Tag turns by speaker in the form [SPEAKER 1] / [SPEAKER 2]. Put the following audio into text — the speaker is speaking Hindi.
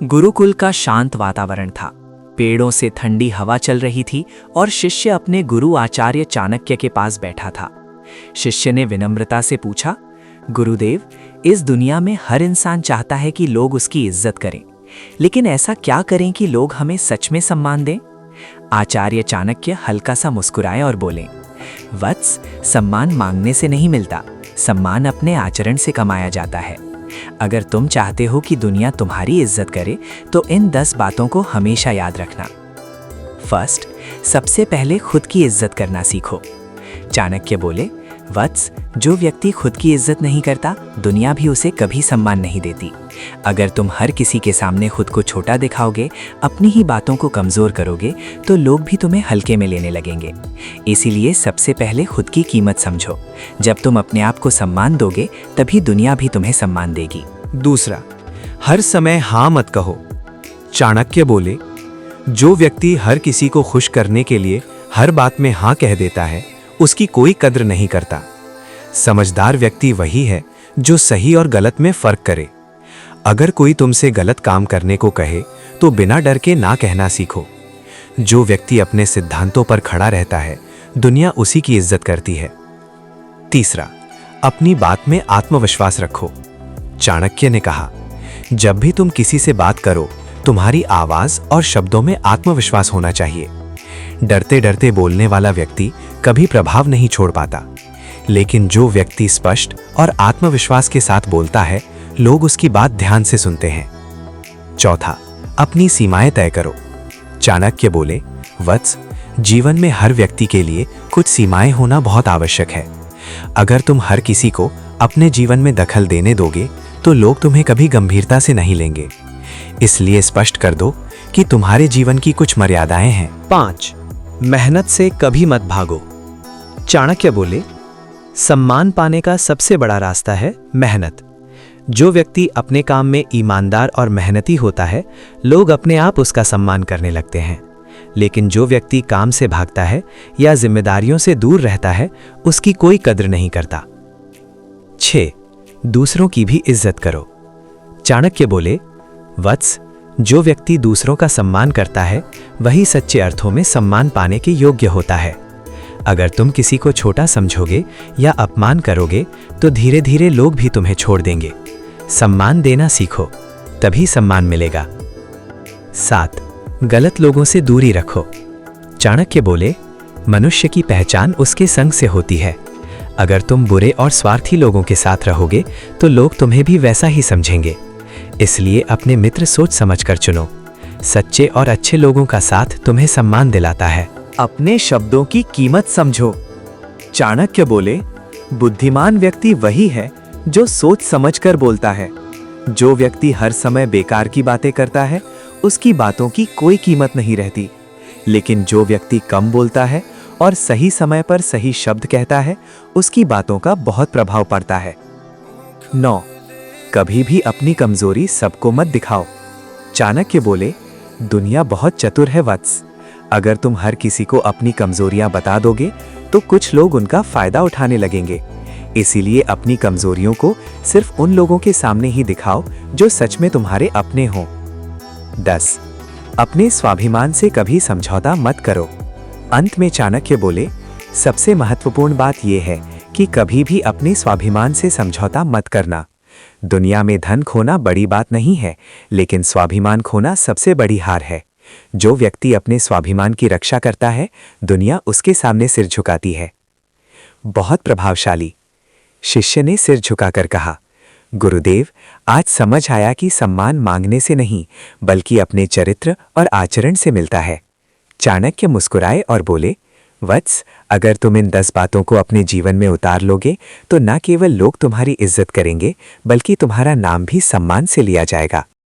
[SPEAKER 1] गुरुकुल का शांत वातावरण था। पेड़ों से ठंडी हवा चल रही थी और शिष्य अपने गुरु आचार्य चाणक्य के पास बैठा था। शिष्य ने विनम्रता से पूछा, गुरुदेव, इस दुनिया में हर इंसान चाहता है कि लोग उसकी इज्जत करें, लेकिन ऐसा क्या करें कि लोग हमें सच में सम्मान दें? आचार्य चाणक्य हल्का सा मुस्कुराए और बोले, वत्स, सम्मान मांगने से नहीं मिलता, सम्मान अपने आचरण से कमाया जाता है। अगर तुम चाहते हो कि दुनिया तुम्हारी इज्जत करे तो इन 10 बातों को हमेशा याद रखना। फर्स्ट, सबसे पहले खुद की इज्जत करना सीखो। चाणक्य बोले, वत्स, जो व्यक्ति खुद की इज्जत नहीं करता, दुनिया भी उसे कभी सम्मान नहीं देती। अगर तुम हर किसी के सामने खुद को छोटा दिखाओगे, अपनी ही बातों को कमज़ोर करोगे, तो लोग भी तुम्हें हल्के में लेने लगेंगे। इसीलिए सबसे पहले खुद की कीमत समझो। जब तुम अपने आप को सम्मान दोगे, तभी दुनिया भी तुम्हें सम्मान देगी।
[SPEAKER 2] दूसरा, हर समय हाँ मत कहो। चाणक्य बोले, जो व्यक्ति हर किसी को खुश करने के लिए हर बात में हाँ कह देता है, उसकी कोई कद्र नहीं करता। समझदार व्यक्ति वही है जो सही और गलत में फर्क करे। अगर कोई तुमसे गलत काम करने को कहे तो बिना डर के ना कहना सीखो। जो व्यक्ति अपने सिद्धांतों पर खड़ा रहता है, दुनिया उसी की इज्जत करती है। तीसरा, अपनी बात में आत्मविश्वास रखो। चाणक्य ने कहा, जब भी तुम किसी से बात करो, तुम्हारी आवाज और शब्दों में आत्मविश्वास होना चाहिए। डरते डरते बोलने वाला व्यक्ति कभी प्रभाव नहीं छोड़ पाता, लेकिन जो व्यक्ति स्पष्ट और आत्मविश्वास के साथ बोलता है, लोग उसकी बात ध्यान से सुनते हैं। चौथा, अपनी सीमाएं तय करो। चाणक्य बोले, वत्स, जीवन में हर व्यक्ति के लिए कुछ सीमाएं होना बहुत आवश्यक है। अगर तुम हर किसी को अपने जीवन में दखल देने दोगे, तो लोग तुम्हें कभी गंभीरता से नहीं लेंगे। इसलिए स्पष्ट कर दो कि तुम्हारे जीवन की कुछ मर्यादाएं हैं। 5, मेहनत से कभी मत भागो। चाणक्य बोले, सम्मान पाने का सबसे बड़ा रास्ता है मेहनत। जो व्यक्ति अपने काम में ईमानदार और मेहनती होता है, लोग अपने आप उसका सम्मान करने लगते हैं। लेकिन जो व्यक्ति काम से भागता है या जिम्मेदारियों से दूर रहता है, उसकी कोई कद्र नहीं करता। 6, दूसरों की भी इज्जत करो। चाणक्य बोले, वत्स, जो व्यक्ति दूसरों का सम्मान करता है, वही सच्चे अर्थों में सम्मान पाने के योग्य होता है। अगर तुम किसी को छोटा समझोगे या अपमान करोगे, तो धीरे धीरे लोग भी तुम्हें छोड़ देंगे। सम्मान देना सीखो, तभी सम्मान मिलेगा। 7, गलत लोगों से दूरी रखो। चाणक्य बोले, मनुष्य की पहचान उसके संग से होती है। अगर तुम बुरे और स्वार्थी लोगों के साथ रहोगे, तो लोग तुम्हें भी वैसा ही समझेंगे। इसलिए अपने मित्र सोच समझकर चुनो। सच्चे और अच्छे लोगों का साथ तुम्हें सम्मान दिलाता है।
[SPEAKER 1] अपने शब्दों की कीमत समझो। चाणक्य बोले, बुद्धिमान व्यक्ति वही है जो सोच समझकर बोलता है। जो व्यक्ति हर समय बेकार की बातें करता है, उसकी बातों की कोई कीमत नहीं रहती। लेकिन जो व्यक्ति कम बोलता है और सही समय पर सही शब्द कहता है, उसकी बातों का बहुत प्रभाव पड़ता है। 9, कभी भी अपनी कमजोरी सबको मत दिखाओ। चाणक्य बोले, दुनिया बहुत चतुर है वत्स। अगर तुम हर किसी को अपनी कमजोरियां बता दोगे, तो कुछ लोग उनका फायदा उठाने लगेंगे। इसीलिए अपनी कमजोरियों को सिर्फ उन लोगों के सामने ही दिखाओ जो सच में तुम्हारे अपने हों। 10, अपने स्वाभिमान से कभी समझौता मत करो। अंत में चाणक्य बोले, सबसे महत्वपूर्ण बात यह है कि कभी भी अपने स्वाभिमान से समझौता मत करना। दुनिया में धन खोना बड़ी बात नहीं है, लेकिन स्वाभिमान खोना सबसे बड़ी हार है। जो व्यक्ति अपने स्वाभिमान की रक्षा करता है, दुनिया उसके सामने सिर झुकाती है। बहुत प्रभावशाली। शिष्य ने सिर झुकाकर कहा, गुरुदेव, आज समझ आया कि सम्मान मांगने से नहीं, बल्कि अपने चरित्र और आचरण से मिलता है। चाणक्य मुस्कुराए और बोले, वत्स, अगर तुम इन 10 बातों को अपने जीवन में उतार लोगे, तो न केवल लोग तुम्हारी इज्जत करेंगे, बल्कि तुम्हारा नाम भी सम्मान से लिया जाएगा।